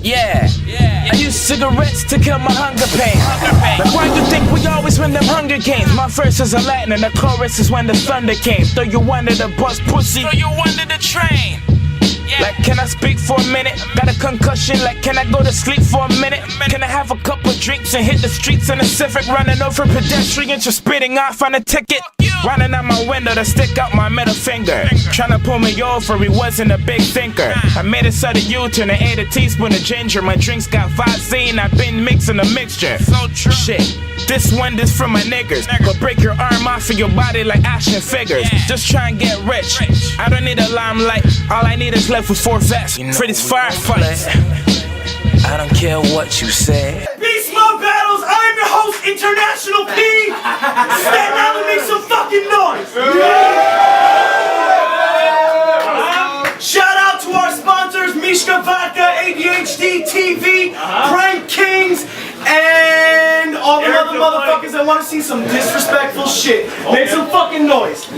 Yeah. I use cigarettes to kill my hunger pain. Like why you think we always win them Hunger Games? My verse is a Latin and the chorus is when the thunder came. Throw you under the bus, pussy. Throw you under the train. Like, can I speak for a minute? Got a concussion, like, can I go to sleep for a minute? Can I have a couple drinks and hit the streets in a Civic? Running over pedestrians, just spitting off on a ticket. Running out my window to stick out my middle finger. Trying to pull me over, he wasn't a big thinker. I made a sudden U-turn and ate a teaspoon of ginger. My drinks got Visine, I've been mixing a mixture. So true. Shit, this from my niggas. Go break your arm off of your body like action figures. Just try and get rich. I don't need a limelight, all I need is left with 4 vests for these firefights. I don't care what you say. Beast Mode Battles, I'm your host, International P. Stand up and make some fucking noise. Shout out to our sponsors, Mishka Vodka, ADHD TV, Prank Kings, and all the other motherfuckers that want to see some disrespectful shit. Make some fucking noise. I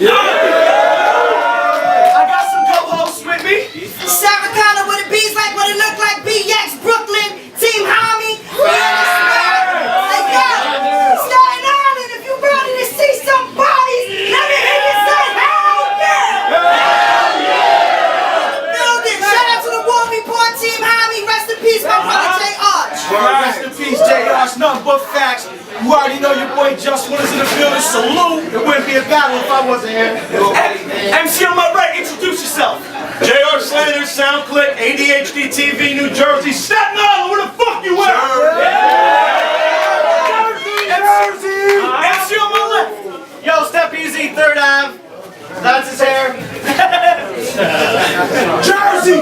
got some co-hosts with me. Sarah Connor with a B's like what it look like. BX Brooklyn, Team Homie. Hey yo, Staten Island, if you ready to see some bodies, let me hear you say hell yeah! Hell yeah! Building. Shout out to the War Report, Team Homie. Rest in peace, my brother J. Arch. Rest in peace, J. Arch. Nothing but facts. You already know your boy Just One is in the building. Salute. It wouldn't be a battle if I wasn't here. MC on my right, introduce yourself. JR Slander, SoundClick, ADHD TV, New Jersey, Staten Island, where the fuck you at? Jersey! MC on my left. Yo, Step Easy, 3rd Ave. That's his hair. Jersey!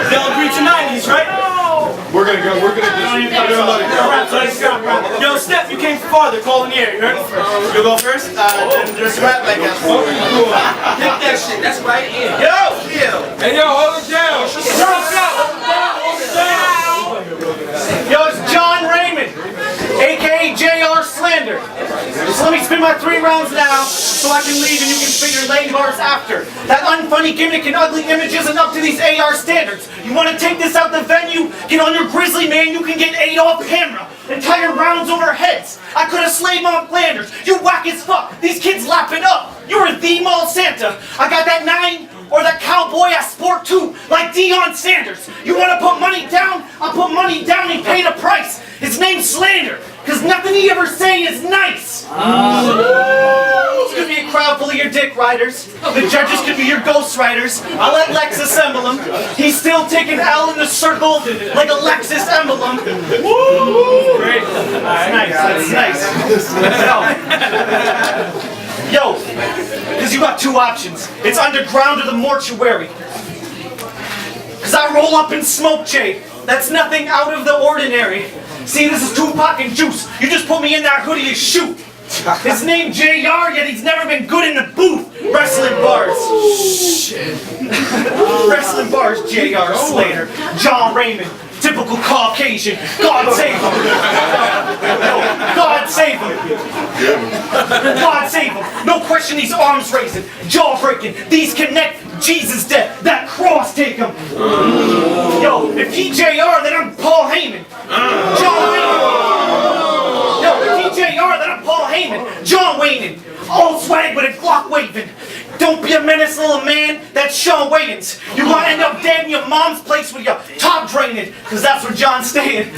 They'll agree to 90s, right? We're gonna just Yo, Steph, you came from farther, call in the air, you heard? You go first, then just rap like that. Hit that shit, that's right in. Yo! Hey yo, hold it down! Yo, it's John Raymond, aka JR Slander. Just let me spin my 3 rounds now, so I can leave and you can spit your lame bars after. That unfunny gimmick and ugly image isn't up to these AR standards. You want to take this out the venue? Get on your grizzly, man. You can get 8 off camera. Entire rounds over heads. I could have slayed Mom Flanders. You whack as fuck. These kids lapping up. You're the mall Santa. I got that 9 or that cowboy I sport too, like Deion Sanders. You want to put money down? I'll put money down. He paid a price. His name's Slander, cause nothing he ever say is nice. It's gonna be a crowd full of your dick riders. The judges could be your ghost riders. I'll let Lex assemble them. He's still taking L in the circle like a Lexus emblem. Woo! Great. That's nice. Yo, because you got 2 options. It's underground or the mortuary. Because I roll up and smoke, Jay. That's nothing out of the ordinary. See, this is Tupac and Juice. You just put me in that hoodie and shoot. His name JR, yet he's never been good in the booth. Wrestling bars. Shit. Wrestling bars, JR Slater. John Raymond. Typical Caucasian. God save him. God save him. God save him. No question, these arms raising, jaw breaking, these connect. Jesus dead. That cross take him. Yo, if he JR, then I'm Paul Heyman. John Wayne. Yo, if he JR, then I'm Paul Heyman. John Wayne. Old swag with a Glock waving. Don't be a menace, little man. That's Sean Wayans. You gonna end up dead in your mom's place with your top draining, cause that's where John's staying.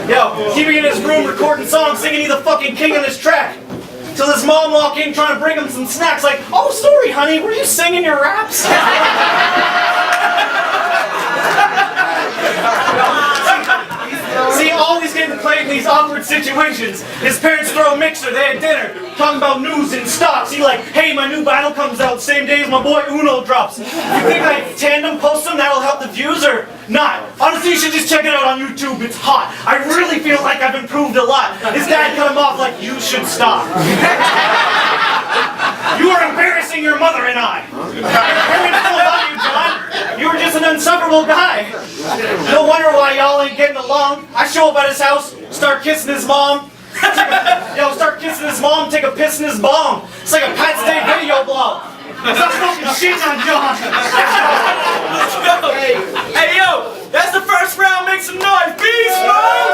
Yo, keep me in his room recording songs, singing he's the fucking king on this track. Till his mom walk in trying to bring him some snacks like, oh, sorry, honey, were you singing your raps? See, always getting played in these awkward situations. His parents throw a mixer, they had dinner, talking about news and stocks. He like, hey, my new battle comes out same day as my boy Uno drops. You think I tandem post them, that'll help the views, or not? Honestly, you should just check it out on YouTube, it's hot. I really feel like I've improved a lot. His dad cut him off like, you should stop. You are embarrassing your mother and I. Parents know about you, John. You were just an insufferable guy. No wonder why y'all ain't getting along. I show up at his house, start kissing his mom. Start kissing his mom, take a piss in his bong. It's like a Pat Stay video blog. Stop fucking shit on John. Hey, yo, that's the first round. Make some noise. Beast mode!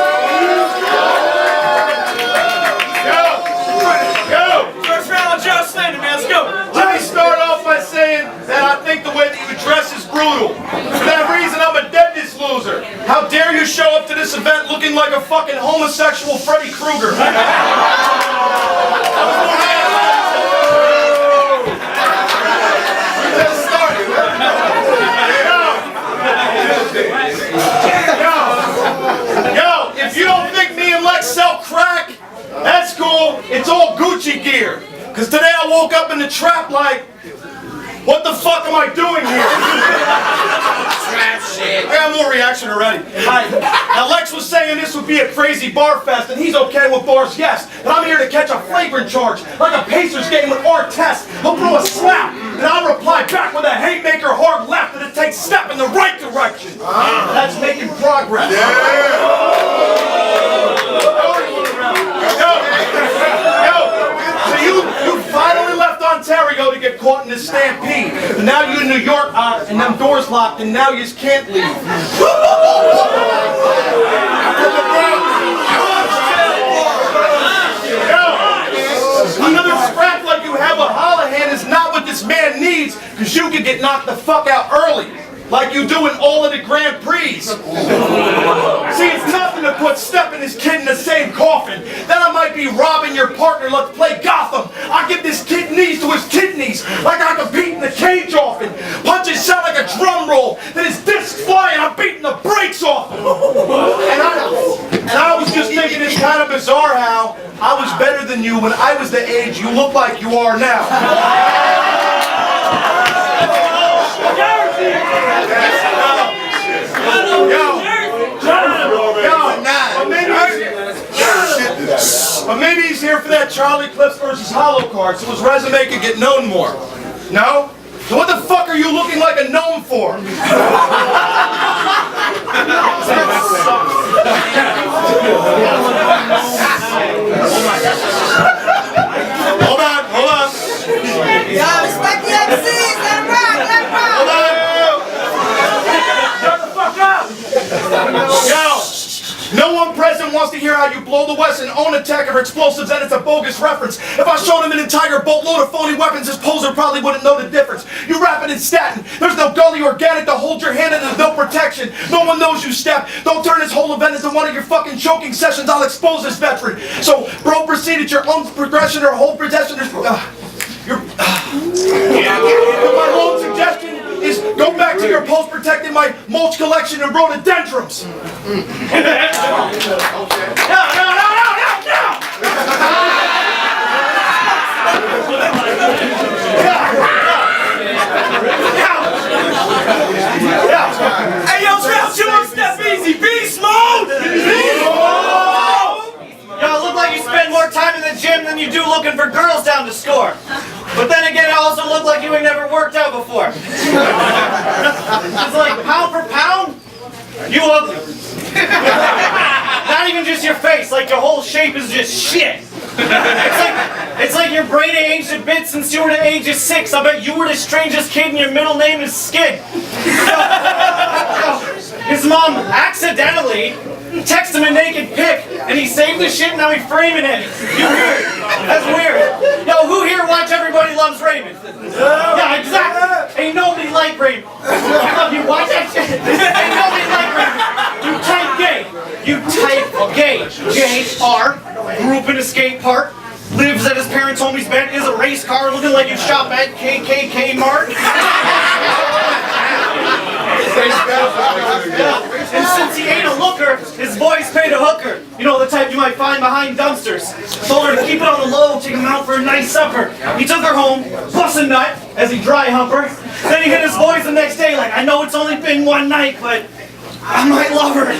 Yo! First round, Joe Slander, man. Let's go. Let me start off by saying that I think the way that you dress is brutal. For that reason, I'm a deadness loser. How dare you show up to this event looking like a fucking homosexual Freddy Krueger? Yo, if you don't think me and Lex sell crack, that's cool. It's all Gucci gear. Cause today I woke up in the trap like, what the fuck am I doing here? Trap shit. I got more reaction already. Now Lex was saying this would be a crazy bar fest, and he's okay with bars, yes. But I'm here to catch a flagrant charge, like a Pacers game with Artest. He'll throw a slap, and I'll reply back with a haymaker hard left, and it takes step in the right direction. That's making progress. So you finally left Ontario to get caught in this stampede. And now you in New York, and them doors locked, and now you just can't leave. Another scrap like you have a Holohan is not what this man needs, because you could get knocked the fuck out early. Like you do in all of the Grand Prix. See, it's nothing to put Step and his kid in the same coffin. Then I might be robbing your partner. Let's play Gotham. I give this kid knees to his kidneys, like I could beat in the cage off him. Punches sound like a drum roll. Then his discs fly and I'm beating the brakes off him. And I was just thinking it's kind of bizarre how I was better than you when I was the age you look like you are now. But maybe he's here for that Charlie Clips versus Hollow card, so his resume could get known more. No? So what the fuck are you looking like a gnome for? Hold on. Y'all respect the MCs. Let 'em rock. Hold on. Shut the fuck up. Yo, no one present wants to hear how you blow the West and own a tech or explosives, and it's a bogus reference. If I showed him an entire boatload of phony weapons, his poser probably wouldn't know the difference. You rap it in statin. There's no gully organic to hold your hand and there's no protection. No one knows you, Step. Don't turn this whole event into one of your fucking choking sessions. I'll expose this veteran. So, bro, proceed at your own progression or hold possession. My lone suggestion is go back to your post protecting my mulch collection and rhododendrons. No! Hey, yo, round 2 on Step Easy. Beast mode. Y'all look like you spend more time in the gym than you do looking for girls down to score. But then again, it also looked like you had never worked out before. It's like pound for pound, you ugly. Not even just your face, like your whole shape is just shit. It's like your brain aged a bit since you were the age of 6. I bet you were the strangest kid and your middle name is Skid. His mom accidentally texted him a naked pic and he saved the shit and now he's framing it. You weird. That's weird. Yo, who here watch Everybody Loves Raymond? Yeah, exactly. Ain't nobody like Raymond. I love you. Watch that shit. Ain't nobody like Raymond. You type gay. You type gay. J-R. Grew up in a skate park. Lives at his parents' homie's bed. Is a race car looking like you shop at KKK Mart. And since he ain't a looker, his boys paid a hooker. You know, the type you might find behind dumpsters. Told her to keep it on the low, take him out for a nice supper. He took her home, bust a nut as he dry humper. Then he hit his boys the next day like, I know it's only been one night, but I might love her.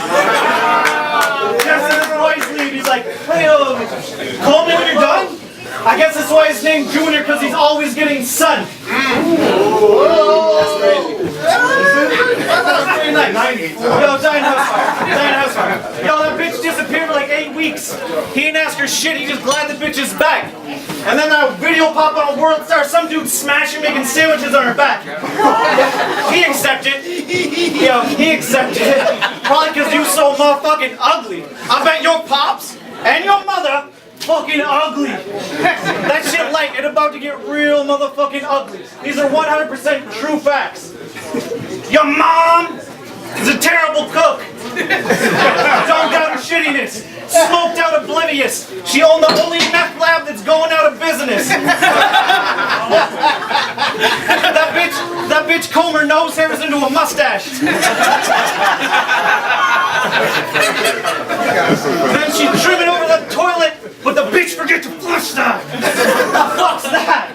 Just as his boys leave, he's like, hey, call me when you're done? I guess that's why his name's Junior, because he's always getting sun. That's crazy. Yo, Giant House Fire. Yo, that bitch disappeared for like 8 weeks. weeks. He didn't ask her shit, he just glad the bitch is back. And then that video pop on World Star, some dude smashing, making sandwiches on her back. He accepted. Yo, he accepted it. Probably because you so motherfucking ugly. I bet your pops and your mother fucking ugly. That shit light and about to get real motherfucking ugly. These are 100% true facts. Your mom is a terrible cook. Don't doubt her shittiness. Smoked out oblivious. She owned the only meth lab that's going out of business. That bitch comb her nose hairs into a mustache. Then she trim it over the toilet, but the bitch forget to flush that. The fuck's that?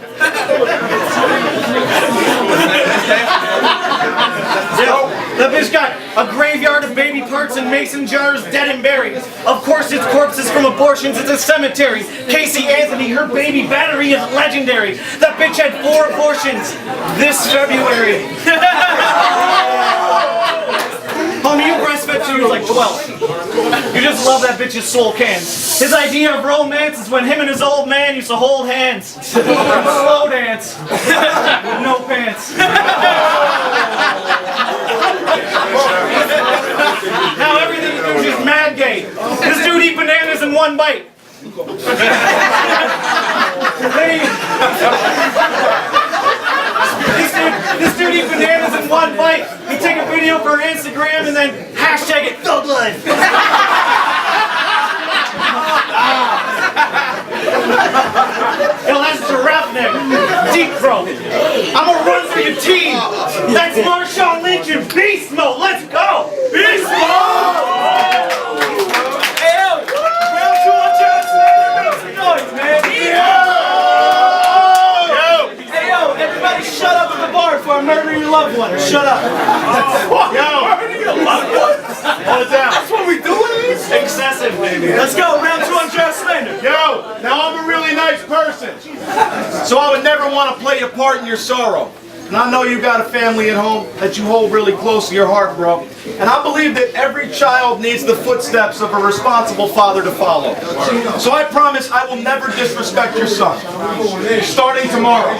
That bitch got a graveyard of baby parts and mason jars dead and buried. Of course it's corpses from abortions, it's a cemetery. Casey Anthony, her baby battery is legendary. That bitch had 4 abortions this February. Homie, you breastfed till you was like 12. You just love that bitch's soul cans. His idea of romance is when him and his old man used to hold hands. Slow dance. With no pants. Now everything you do is just mad gay. This dude eat bananas in one bite. This dude eat bananas in one bite. He take a video for Instagram and then hashtag it thug life. Yo, that's giraffe neck. Deep throat. I'ma run for your team. That's Marshawn Lynch in beast mode. Let's go. Beast mode. Hey, yo, round 2 on John Slander. Make some noise, man. Hey, yo, everybody shut up at the bar before I murder your loved one. Shut up. Murder your loved one? Hold it down. That's what we doing? Excessive, baby. Let's go, round 2 on John Slander. Yo, now I'm a really nice person, so I would never want to play a part in your sorrow. And I know you got a family at home that you hold really close to your heart, bro. And I believe that every child needs the footsteps of a responsible father to follow. So I promise I will never disrespect your son. Starting tomorrow.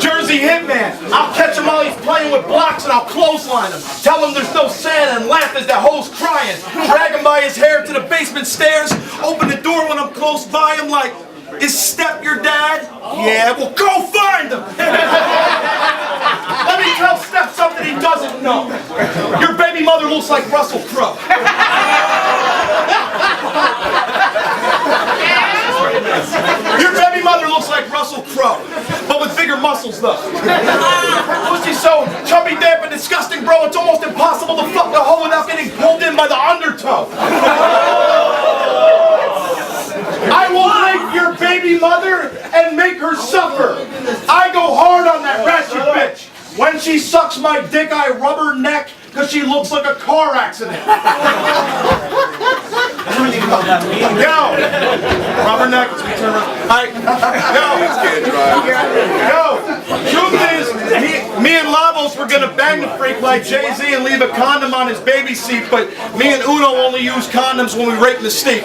Jersey Hitman. I'll catch him while he's playing with blocks and I'll clothesline him. Tell him there's no Santa and laugh as that hoe's crying. Drag him by his hair to the basement stairs. Open the door when I'm close by him like, is Step your dad? Yeah, well go find him! Let me tell Step something he doesn't know. Your baby mother looks like Russell Crowe. Your baby mother looks like Russell Crowe, but with bigger muscles though. Pussy's so chubby, damp, and disgusting, bro, it's almost impossible to fuck the hoe without getting pulled in by the undertow. I will rape your baby mother and make her suffer. I go hard on that ratchet bitch. When she sucks my dick, I rub her neck because she looks like a car accident. Yo, rubber neck. Yo, truth is, me and Lavos were gonna bang the freak like Jay-Z and leave a condom on his baby seat, but me and Uno only use condoms when we rape the steep.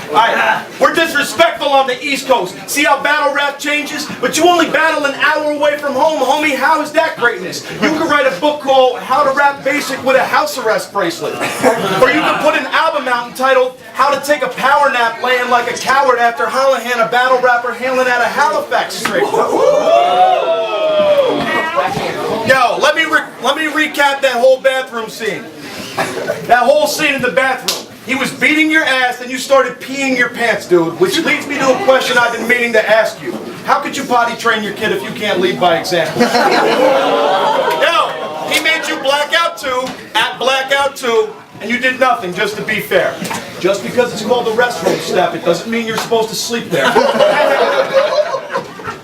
Alright, we're disrespectful on the East Coast. See how battle rap changes? But you only battle an hour away from home, homie. How is that greatness? You could write a book called How to Rap Basic with a House Arrest Bracelet. Or you could put an album out entitled How to Take a Power Nap Laying Like a Coward After Hallahan, a battle rapper hailing out of Halifax Street. Yo, let me recap that whole bathroom scene. That whole scene in the bathroom. He was beating your ass and you started peeing your pants, dude. Which leads me to a question I've been meaning to ask you. How could you potty train your kid if you can't lead by example? Yo, he made you blackout 2 at blackout 2 and you did nothing, just to be fair. Just because it's called the restroom step, it doesn't mean you're supposed to sleep there.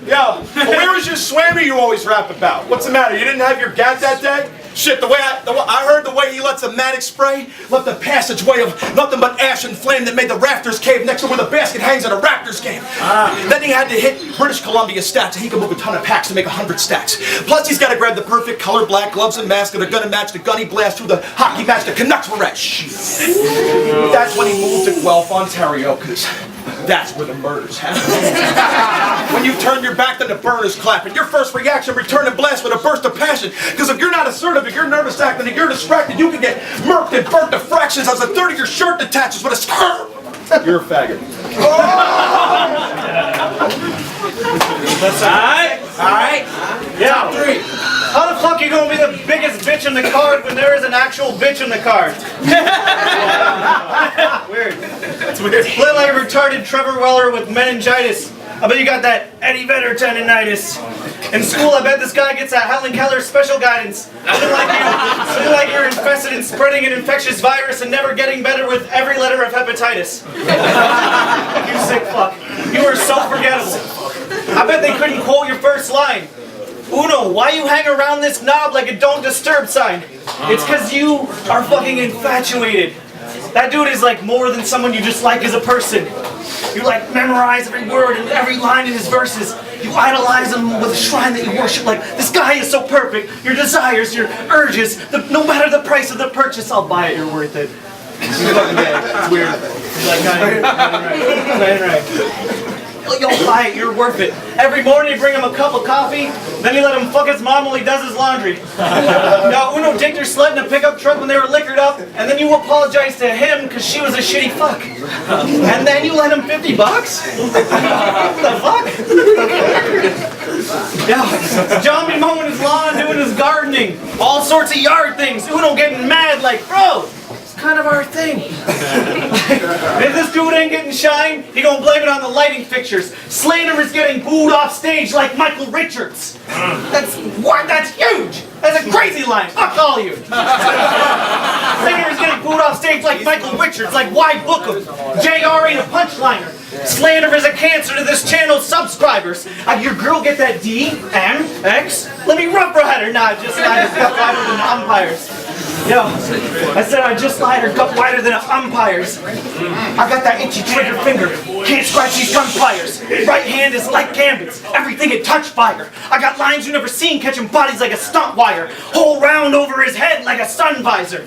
Yo, where was your swammy you always rap about? What's the matter? You didn't have your gat that day? Shit, I heard the way he lets a Matic spray left a passageway of nothing but ash and flame that made the rafters cave next to where the basket hangs at a Raptors game. Then he had to hit British Columbia stats so he could move a ton of packs to make 100 stacks. Plus he's got to grab the perfect color black gloves and mask that are gonna match the gunny blast through the hockey match the Canucks were at. That's when he moved to Guelph, Ontario, because that's where the murders happen. When you turn your back, then the burners clapping. Your first reaction, return and blast with a burst of passion. Because if you're not assertive, if you're nervous acting, if you're distracted, you can get murked and burnt to fractions as a third of your shirt detaches with a skirt. You're a faggot. Alright. Yeah. Top 3. How the fuck are you gonna be the biggest bitch in the card when there is an actual bitch in the card? Weird. That's weird. Play like a retarded Trevor Weller with meningitis. I bet you got that Eddie Vedder tendinitis. In school, I bet this guy gets a Helen Keller special guidance. Looking like you're infested in spreading an infectious virus and never getting better with every letter of hepatitis. You sick fuck. You are so forgettable. I bet they couldn't quote your first line. Uno, why you hang around this knob like a don't disturb sign? It's cause you are fucking infatuated. That dude is like more than someone you just like as a person. You like memorize every word and every line in his verses. You idolize him with a shrine that you worship like, this guy is so perfect. Your desires, your urges, no matter the price of the purchase, I'll buy it, you're worth it. It's weird. You're like, right. You'll buy it, you're worth it. Every morning you bring him a cup of coffee, then you let him fuck his mom while he does his laundry. Now Uno dicked her sled in a pickup truck when they were liquored up, and then you apologize to him because she was a shitty fuck. And then you let him $50? What the fuck? Yeah, John be mowing his lawn, doing his gardening, all sorts of yard things. Uno getting mad like, bro, kind of our thing. If this dude ain't getting shine, he gonna blame it on the lighting fixtures. Slander is getting booed off stage like Michael Richards. That's huge. That's a crazy line. Fuck all you. Slander is getting booed off stage like Michael Richards. Like why book him? JR ain't a punchliner. Slander is a cancer to this channel's subscribers. Your girl get that D, M, X? Let me rough ride her. Nah, just slide her cup wider than the umpires. Yo, I said I just slide her cup wider than the umpires. I got that itchy trigger finger. Can't scratch these gunfires. Right hand is like gambits. Everything it touch fire. I got lines you never seen catching bodies like a stunt wire. Whole round over his head like a sun visor.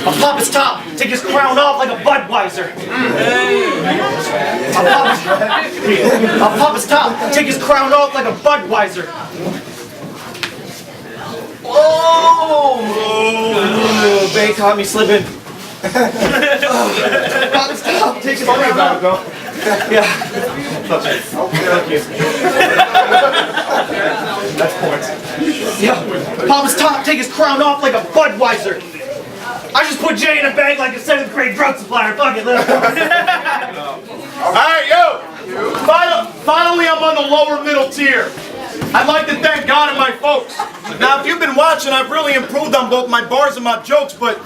I'll pop his top, take his crown off like a Budweiser. I'll pop his top, take his crown off like a Budweiser. Oh! Bay caught me slipping. Pop his top, take his crown off. Yeah. Fuck you. That's points. Yeah. Pop his top, take his crown off like a Budweiser. I just put Jay in a bag like a 7th grade drug supplier. Fuck it, let him go. Alright, yo! Finally, I'm on the lower middle tier. I'd like to thank God and my folks. Now, if you've been watching, I've really improved on both my bars and my jokes, but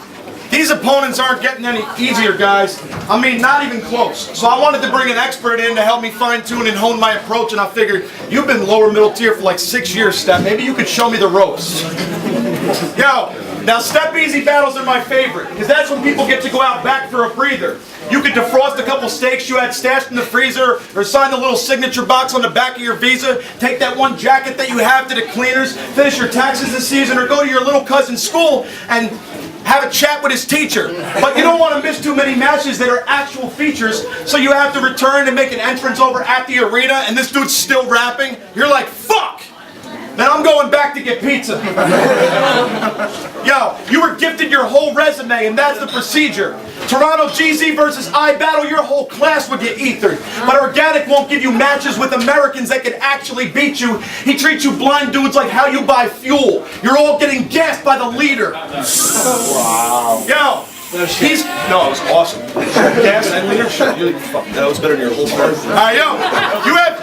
these opponents aren't getting any easier, guys. I mean, not even close. So I wanted to bring an expert in to help me fine-tune and hone my approach, and I figured, you've been lower middle tier for like 6 years, Step. Maybe you could show me the ropes. Yo, now step easy battles are my favorite, because that's when people get to go out back for a breather. You could defrost a couple steaks you had stashed in the freezer, or sign the little signature box on the back of your visa, take that one jacket that you have to the cleaners, finish your taxes this season, or go to your little cousin's school and have a chat with his teacher. But you don't want to miss too many matches that are actual features, so you have to return and make an entrance over at the arena, and this dude's still rapping. You're like, fuck! Then I'm going back to get pizza. Yo, you were gifted your whole resume, and that's the procedure. Toronto GZ versus I Battle, your whole class would get ethered. But Organic won't give you matches with Americans that can actually beat you. He treats you blind dudes like how you buy fuel. You're all getting gassed by the leader. Wow. Yo. No, it was awesome. Gas and leadership. That was better than your whole story. Yo,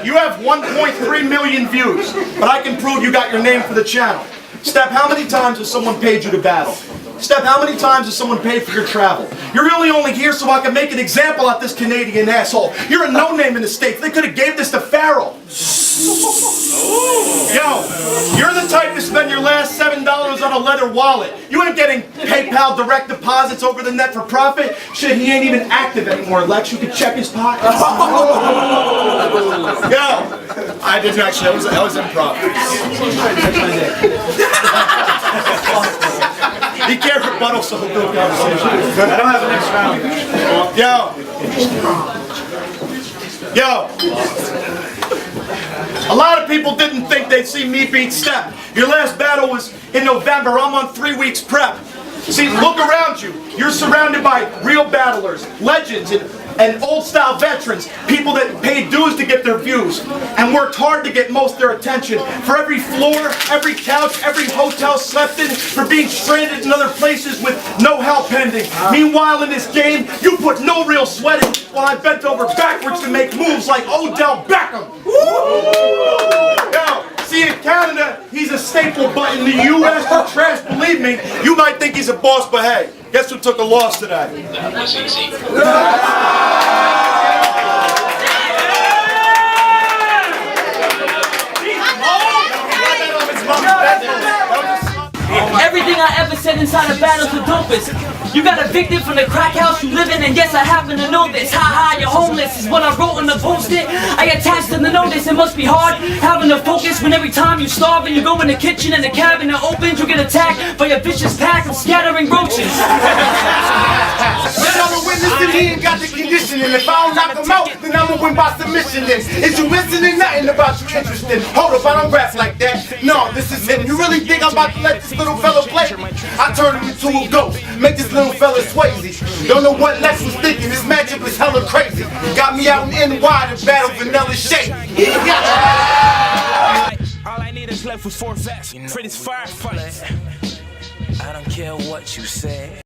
you have 1.3 million views, but I can prove you got your name for the channel. Step, how many times has someone paid you to battle? Step, how many times has someone paid for your travel? You're really only here so I can make an example out this Canadian asshole. You're a no-name in the States. They could have gave this to Farrell. Yo, you're the type to spend your last $7 on a leather wallet. You ain't getting PayPal direct deposits over the net for profit. Shit, he ain't even active anymore, Lex. You can check his pockets. Yo, I didn't actually. That was improv. He cares for Buttle, so he'll do a conversation. I don't have the next round. Yo. A lot of people didn't think they'd see me beat Step. Your last battle was in November. I'm on 3 weeks prep. See, look around you. You're surrounded by real battlers, legends, and old-style veterans, people that paid dues to get their views and worked hard to get most of their attention. For every floor, every couch, every hotel slept in, for being stranded in other places with no help pending. Meanwhile, in this game, you put no real sweat in while I bent over backwards to make moves like Odell Beckham. Yo, see, in Canada, he's a staple, but in the U.S. for trash, believe me, you might think he's a boss, but hey, guess who took a loss today? That was easy. Everything I ever said inside a battle's the dopest. You got evicted from the crack house you live in, and yes, I happen to know this. Ha ha, you're homeless is what I wrote on the post-it. I attached to the notice. It must be hard having to focus when every time you starve and you go in the kitchen and the cabinet opens, you get attacked by a vicious pack of scattering roaches. Then I'm a witness and he ain't got the conditioning. If I don't knock him out, then I'ma win by submission. Then is you listening? Nothing about you interesting. Hold up, I don't rap like that. No, this is him. You really think I'm about to let this little fella play? I turn him into a ghost, make this little fella Swayze. Don't know what Lex was thinking. This matchup is hella crazy. Got me out in NY to battle Vanilla Shake. All I need is left with 4 vests for this firefight. I don't care what you say.